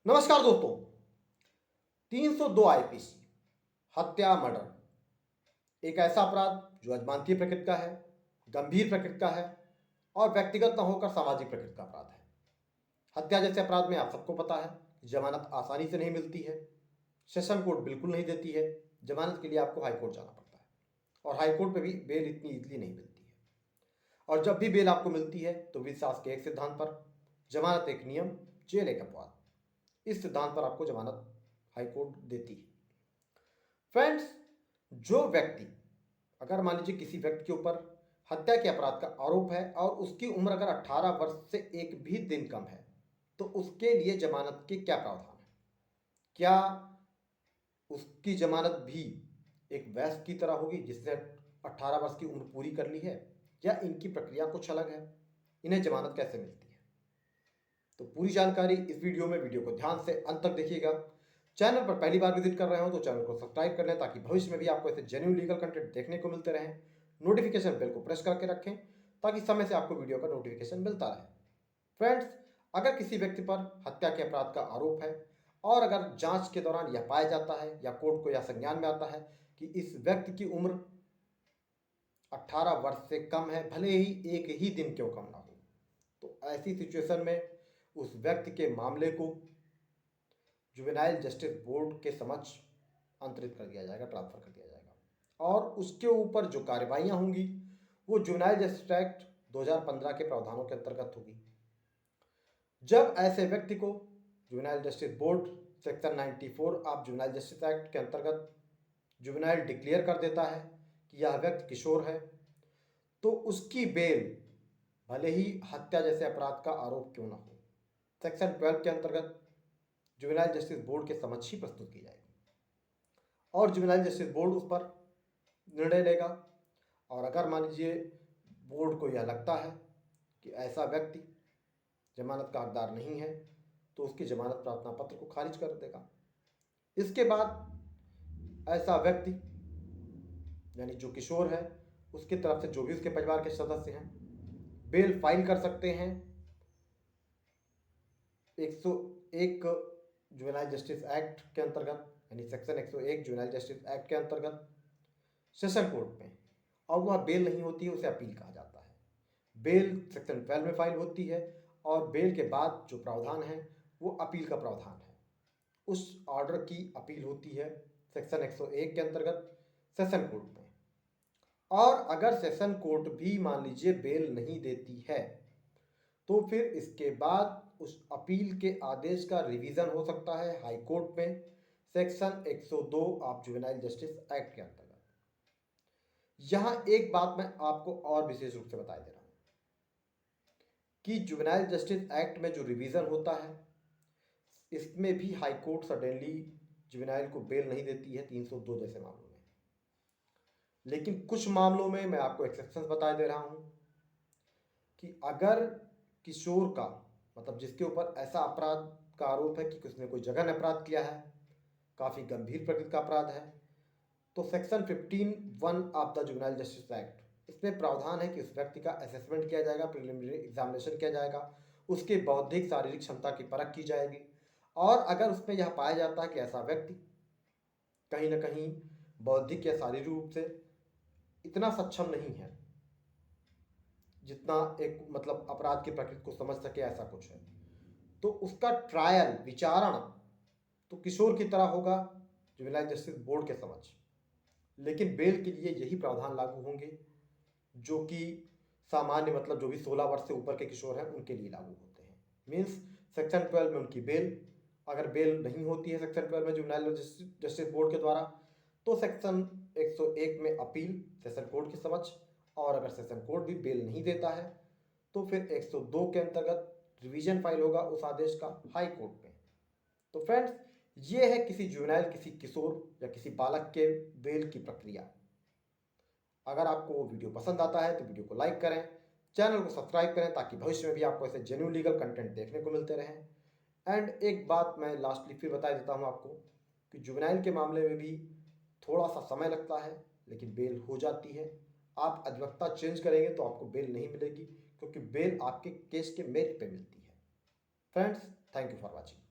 नमस्कार दोस्तों। 302 आईपीसी हत्या मर्डर एक ऐसा अपराध जो अजमानती प्रकृति का है, गंभीर प्रकृति का है और व्यक्तिगत न होकर सामाजिक प्रकृति का अपराध है। हत्या जैसे अपराध में आप सबको पता है जमानत आसानी से नहीं मिलती है। सेशन कोर्ट बिल्कुल नहीं देती है। जमानत के लिए आपको हाई कोर्ट जाना पड़ता है और हाई कोर्ट में भी बेल इतनी इजली नहीं मिलती है। और जब भी बेल आपको मिलती है तो विश्वास के एक सिद्धांत पर, जमानत एक नियम, जेल एक अपवाद, इस सिद्धांत पर आपको जमानत हाई कोर्ट देती है। फ्रेंड्स, जो व्यक्ति, अगर मान लीजिए किसी व्यक्ति के ऊपर हत्या के अपराध का आरोप है और उसकी उम्र अगर 18 वर्ष से एक भी दिन कम है तो उसके लिए जमानत के क्या प्रावधान है? क्या उसकी जमानत भी एक वयस्क की तरह होगी जिसने 18 वर्ष की उम्र पूरी कर ली है, या इनकी प्रक्रिया कुछ अलग है? इन्हें जमानत कैसे मिलती है? तो पूरी जानकारी इस वीडियो को ध्यान से अंत तक देखिएगा। चैनल पर पहली बार विजिट कर रहे हो तो चैनल को सब्सक्राइब कर लें ताकि भविष्य में भी आपको ऐसे जेन्युइन लीगल कंटेंट देखने को मिलते रहें। नोटिफिकेशन बेल को प्रेस करके रखें ताकि समय से आपको वीडियो का नोटिफिकेशन मिलता रहे। फ्रेंड्स, अगर किसी व्यक्ति पर हत्या के अपराध का आरोप है और अगर जांच के दौरान यह पाया जाता है या कोर्ट को यह संज्ञान में आता है कि इस व्यक्ति की उम्र 18 वर्ष से कम है, भले ही एक ही दिन क्यों कम ना हो, तो ऐसी सिचुएशन में उस व्यक्ति के मामले को जुवेनाइल जस्टिस बोर्ड के समक्ष अंतरित कर दिया जाएगा, ट्रांसफर कर दिया जाएगा और उसके ऊपर जो कार्रवाइयाँ होंगी वो जुवेनाइल जस्टिस एक्ट 2015 के प्रावधानों के अंतर्गत होगी। जब ऐसे व्यक्ति को juvenile justice board section 94 of juvenile justice act के अंतर्गत जुवेनाइल डिक्लेयर कर देता है कि यह व्यक्ति किशोर है, तो उसकी बेल भले ही हत्या जैसे अपराध का आरोप क्यों ना हो, सेक्शन 12 के अंतर्गत जुवेनाइल जस्टिस बोर्ड के समक्ष ही प्रस्तुत की जाएगी और जुवेनाइल जस्टिस बोर्ड उस पर निर्णय लेगा। और अगर मान लीजिए बोर्ड को यह लगता है कि ऐसा व्यक्ति जमानत का हकदार नहीं है तो उसकी जमानत प्रार्थना पत्र को खारिज कर देगा। इसके बाद ऐसा व्यक्ति यानी जो किशोर है उसकी तरफ से जो भी उसके परिवार के सदस्य हैं बेल फाइल कर सकते हैं 101 जुवेनाइल जस्टिस एक्ट के अंतर्गत, यानी सेक्शन 101 जुवेनाइल जस्टिस एक्ट के अंतर्गत सेशन कोर्ट में, और वह बेल नहीं होती है उसे अपील कहा जाता है। बेल सेक्शन 12 में फाइल होती है और बेल के बाद जो प्रावधान है वो अपील का प्रावधान है। उस ऑर्डर की अपील होती है सेक्शन 101 के अंतर्गत सेशन कोर्ट में। और अगर सेशन कोर्ट भी मान लीजिए बेल नहीं देती है तो फिर इसके बाद उस अपील के आदेश का रिवीजन हो सकता है हाई कोर्ट में section 102 of juvenile justice act के अंतर्गत। यहां एक बात मैं आपको और विशेष रूप से बता दे रहा हूं कि जुवेनाइल जस्टिस एक्ट में जो रिवीजन होता है इसमें भी हाई कोर्ट सडनली जुवेनाइल को बेल नहीं देती है 302 जैसे मामलों में। लेकिन कुछ मामलों में मैं आपको एक्सेप्शंस बता दे रहा हूं कि अगर किशोर का, मतलब जिसके ऊपर ऐसा अपराध का आरोप है कि उसने कोई जघन्य अपराध किया है, काफ़ी गंभीर प्रकृति का अपराध है, तो section 15(1) of the juvenile justice act, इसमें प्रावधान है कि उस व्यक्ति का असेसमेंट किया जाएगा, प्रिलिमिनरी एग्जामिनेशन किया जाएगा, उसके बौद्धिक शारीरिक क्षमता की परख की जाएगी और अगर उसमें यह पाया जाता है कि ऐसा व्यक्ति कहीं ना कहीं बौद्धिक या शारीरिक रूप से इतना सक्षम नहीं है जितना एक मतलब अपराध की प्रकृति को समझ सके, ऐसा कुछ है, तो उसका ट्रायल, विचारण तो किशोर की तरह होगा जुवेनाइल जस्टिस बोर्ड के समक्ष। लेकिन बेल के लिए यही प्रावधान लागू होंगे जो कि सामान्य, मतलब जो भी 16 वर्ष से ऊपर के किशोर हैं उनके लिए लागू होते हैं। मीन्स सेक्शन 12 में उनकी बेल, अगर बेल नहीं होती है सेक्शन 12 में जुवेनाइल जस्टिस बोर्ड के द्वारा तो सेक्शन 101 में अपील सेशन कोर्ट के समक्ष, और अगर सेशन कोर्ट भी बेल नहीं देता है तो फिर 102 के अंतर्गत रिवीजन फाइल होगा उस आदेश का हाई कोर्ट में। तो फ्रेंड्स, ये है किसी जुवेनाइल, किसी किशोर या किसी बालक के बेल की प्रक्रिया। अगर आपको वो वीडियो पसंद आता है तो वीडियो को लाइक करें, चैनल को सब्सक्राइब करें ताकि भविष्य में भी आपको ऐसे जेन्युइन लीगल कंटेंट देखने को मिलते रहें। एंड एक बात मैं लास्टली फिर बता देता हूँ आपको कि जुवेनाइल के मामले में भी थोड़ा सा समय लगता है लेकिन बेल हो जाती है। आप अधिवक्ता चेंज करेंगे तो आपको बेल नहीं मिलेगी क्योंकि बेल आपके केस के मेरिट पे मिलती है। Friends, thank you for watching.